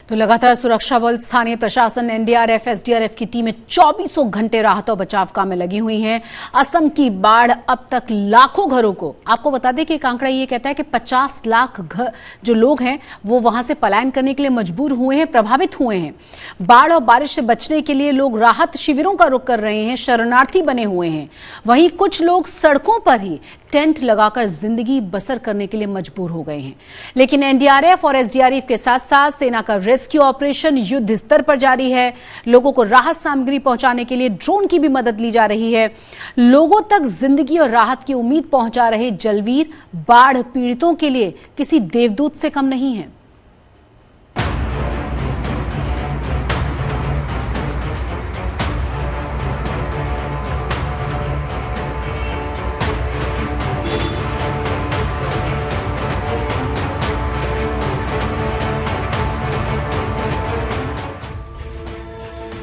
तो लगातार सुरक्षा बल, स्थानीय प्रशासन, एनडीआरएफ, एसडीआरएफ की टीमें 24 घंटे राहत और बचाव काम में लगी हुई हैं। असम की बाढ़ अब तक लाखों घरों को, आपको बता दें कि एक आंकड़ा ये कहता है कि 50 लाख घर जो लोग हैं वो वहां से पलायन करने के लिए मजबूर हुए हैं, प्रभावित हुए हैं। बाढ़ और बारिश से बचने के लिए लोग राहत शिविरों का रुख कर रहे हैं, शरणार्थी बने हुए हैं। वहीं कुछ लोग सड़कों पर ही टेंट लगाकर जिंदगी बसर करने के लिए मजबूर हो गए हैं। लेकिन एनडीआरएफ और एसडीआरएफ के साथ साथ सेना का रेस्क्यू ऑपरेशन युद्ध स्तर पर जारी है। लोगों को राहत सामग्री पहुंचाने के लिए ड्रोन की भी मदद ली जा रही है। लोगों तक जिंदगी और राहत की उम्मीद पहुंचा रहे जलवीर बाढ़ पीड़ितों के लिए किसी देवदूत से कम नहीं है।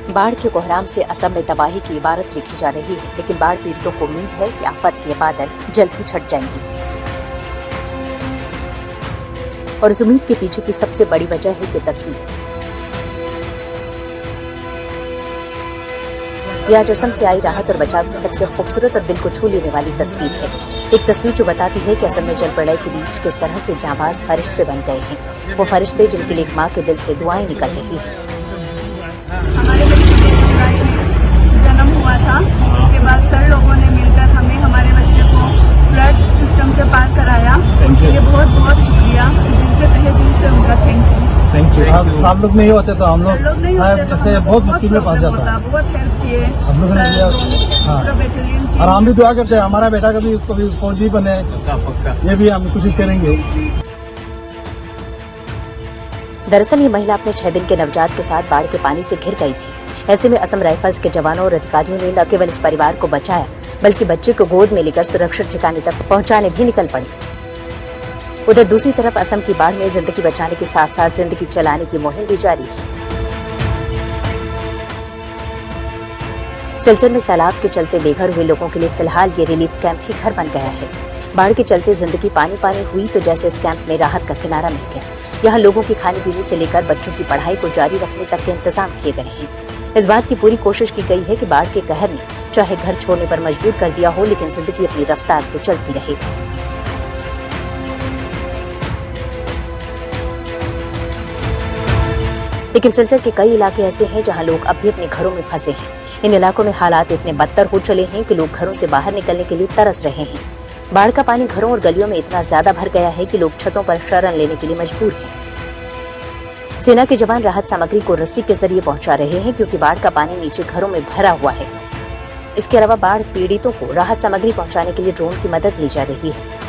बाढ़ के कोहराम से असम में तबाही की इबारत लिखी जा रही है, लेकिन बाढ़ पीड़ितों को उम्मीद है कि आफत के बादल जल्द ही छट जाएंगे। और इस उम्मीद के पीछे की सबसे बड़ी वजह है ये तस्वीर। यह आज असम से आई राहत और बचाव की सबसे खूबसूरत और दिल को छू लेने वाली तस्वीर है। एक तस्वीर जो बताती है कि असम में जल प्रलय के बीच किस तरह से जांबाज फरिश्ते बन गए हैं। वो फरिश्ते जिनके लिए एक माँ के दिल से दुआएं निकल रही है। हमारे बच्चे को जन्म हुआ था, उसके बाद सर लोगों ने मिलकर हमें हमारे बच्चे को फ्लड सिस्टम से पार कराया। ये बहुत बहुत शुक्रिया, दिल से तहे दिल से उनका थैंक यू। आप लोग नहीं होते तो हम लोग जैसे बहुत मुश्किल में फंस जाता। बहुत हेल्प किए हम लोग ने, और हम भी दुआ करते हैं हमारा बेटा कभी फौजी बने, ये भी हम कोशिश करेंगे। दरअसल ये महिला अपने 6 दिन के नवजात के साथ बाढ़ के पानी से घिर गई थी। ऐसे में असम राइफल्स के जवानों और अधिकारियों ने न केवल इस परिवार को बचाया, बल्कि बच्चे को गोद में लेकर सुरक्षित ठिकाने तक पहुंचाने भी निकल पड़े। उधर दूसरी तरफ असम की बाढ़ में जिंदगी बचाने के साथ साथ जिंदगी चलाने की मुहिम भी जारी है। सिलचर में सैलाब के चलते बेघर हुए लोगों के लिए फिलहाल ये रिलीफ कैंप ही घर बन गया है। बाढ़ के चलते जिंदगी पानी पानी हुई तो जैसे इस कैंप में राहत का किनारा मिल गया। यहाँ लोगों की खाने पीने से लेकर बच्चों की पढ़ाई को जारी रखने तक के इंतजाम किए गए हैं। इस बात की पूरी कोशिश की गई है कि बाढ़ के कहर ने चाहे घर छोड़ने पर मजबूर कर दिया हो, लेकिन जिंदगी अपनी रफ्तार से चलती रहे। लेकिन सिलचर के कई इलाके ऐसे हैं जहाँ लोग अब भी अपने घरों में फंसे हैं। इन इलाकों में हालात इतने बदतर हो चले हैं कि लोग घरों से बाहर निकलने के लिए तरस रहे हैं। बाढ़ का पानी घरों और गलियों में इतना ज्यादा भर गया है कि लोग छतों पर शरण लेने के लिए मजबूर हैं। सेना के जवान राहत सामग्री को रस्सी के जरिए पहुंचा रहे हैं, क्योंकि बाढ़ का पानी नीचे घरों में भरा हुआ है। इसके अलावा बाढ़ पीड़ितों को राहत सामग्री पहुंचाने के लिए ड्रोन की मदद ली जा रही है।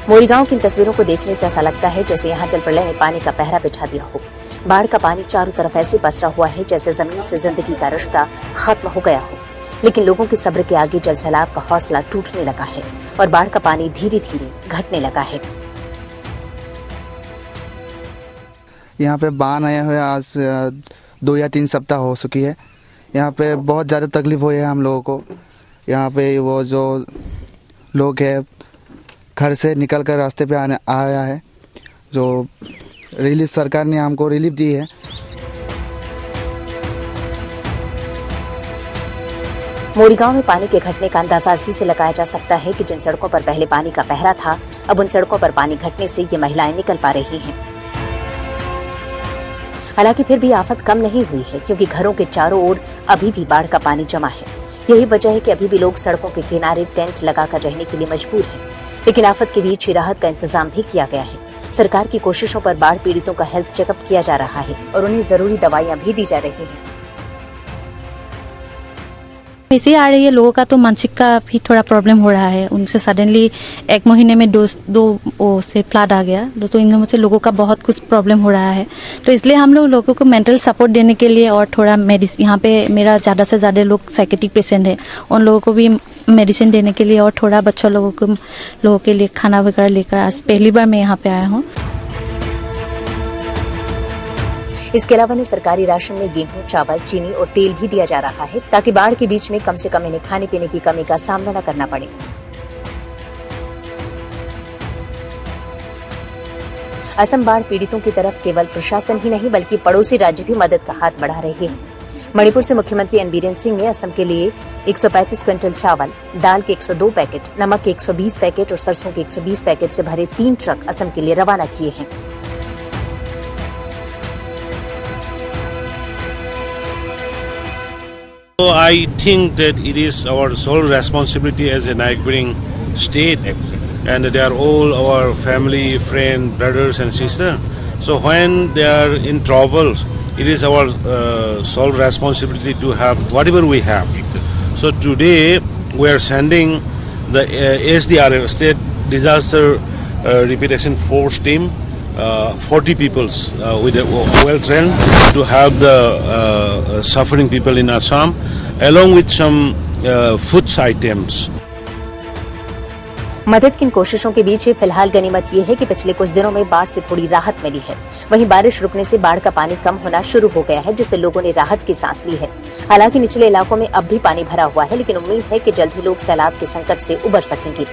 मोरीगांव की इन तस्वीरों को देखने से ऐसा लगता है जैसे यहाँ जल प्रलय ने पानी का पहरा बिछा दिया हो। बाढ़ का पानी चारों तरफ ऐसे पसरा हुआ है जैसे जमीन से जिंदगी का रिश्ता खत्म हो गया हो। लेकिन लोगों के सब्र के आगे जल सैलाब का हौसला टूटने लगा है और बाढ़ का पानी धीरे धीरे घटने लगा है। यहाँ पे बाढ़ आया हुआ आज 2 या 3 सप्ताह हो चुकी है। यहाँ पे बहुत ज़्यादा तकलीफ हुई है हम लोगों को। यहाँ पे वो जो लोग है घर से निकल कर रास्ते पे आया है, जो रिलीफ सरकार ने हमको रिलीफ दी है। मोरीगांव में पानी के घटने का अंदाजा इसी से लगाया जा सकता है कि जिन सड़कों पर पहले पानी का पहरा था, अब उन सड़कों पर पानी घटने से ये महिलाएं निकल पा रही हैं। हालांकि फिर भी आफत कम नहीं हुई है, क्योंकि घरों के चारों ओर अभी भी बाढ़ का पानी जमा है। यही वजह है कि अभी भी लोग सड़कों के किनारे टेंट लगाकर रहने के लिए मजबूर हैं। लेकिन आफत के बीच ही राहत का इंतजाम भी किया गया है। सरकार की कोशिशों पर बाढ़ पीड़ितों का हेल्थ चेकअप किया जा रहा है और उन्हें जरूरी दवाइयां भी दी जा रही हैं। ऐसे आ रही है, लोगों का तो मानसिक का भी थोड़ा प्रॉब्लम हो रहा है। उनसे सडनली 1 महीने में दो से फ्लड आ गया, तो इनमें से लोगों का बहुत कुछ प्रॉब्लम हो रहा है। तो इसलिए हम लोगों को मेंटल सपोर्ट देने के लिए और थोड़ा मेडिसिन, यहाँ पे मेरा ज़्यादा से ज़्यादा लोग साइकेट्रिक पेशेंट है, उन लोगों को भी मेडिसिन देने के लिए और थोड़ा बच्चों लोगों के लिए खाना वगैरह लेकर आज पहली बार मैं यहाँ पे आया हूँ। इसके अलावा इन्हें सरकारी राशन में गेहूं, चावल, चीनी और तेल भी दिया जा रहा है ताकि बाढ़ के बीच में कम से कम इन्हें खाने पीने की कमी का सामना न करना पड़े। असम बाढ़ पीड़ितों की तरफ केवल प्रशासन ही नहीं बल्कि पड़ोसी राज्य भी मदद का हाथ बढ़ा रहे हैं। मणिपुर से मुख्यमंत्री एन बीरेन सिंह ने असम के लिए 135 क्विंटल चावल, दाल के 102 पैकेट, नमक के 120 पैकेट और सरसों के 120 पैकेट से भरे 3 ट्रक असम के लिए रवाना किए हैं। So I think that it is our sole responsibility as a neighboring state, and they are all our family, friends, brothers and sisters. So when they are in trouble, it is our sole responsibility to have whatever we have. So today we are sending the SDRF, State Disaster Repatriation Force team, 40 people with well trained to help the suffering people in Assam, along with some food items. मदद की इन कोशिशों के बीच फिलहाल गनीमत ये है कि पिछले कुछ दिनों में बाढ़ से थोड़ी राहत मिली है। वहीं बारिश रुकने से बाढ़ का पानी कम होना शुरू हो गया है, जिससे लोगों ने राहत की सांस ली है। हालांकि निचले इलाकों में अब भी पानी भरा हुआ है, लेकिन उम्मीद है कि जल्द ही लोग सैलाब के संकट से उबर सकेंगे।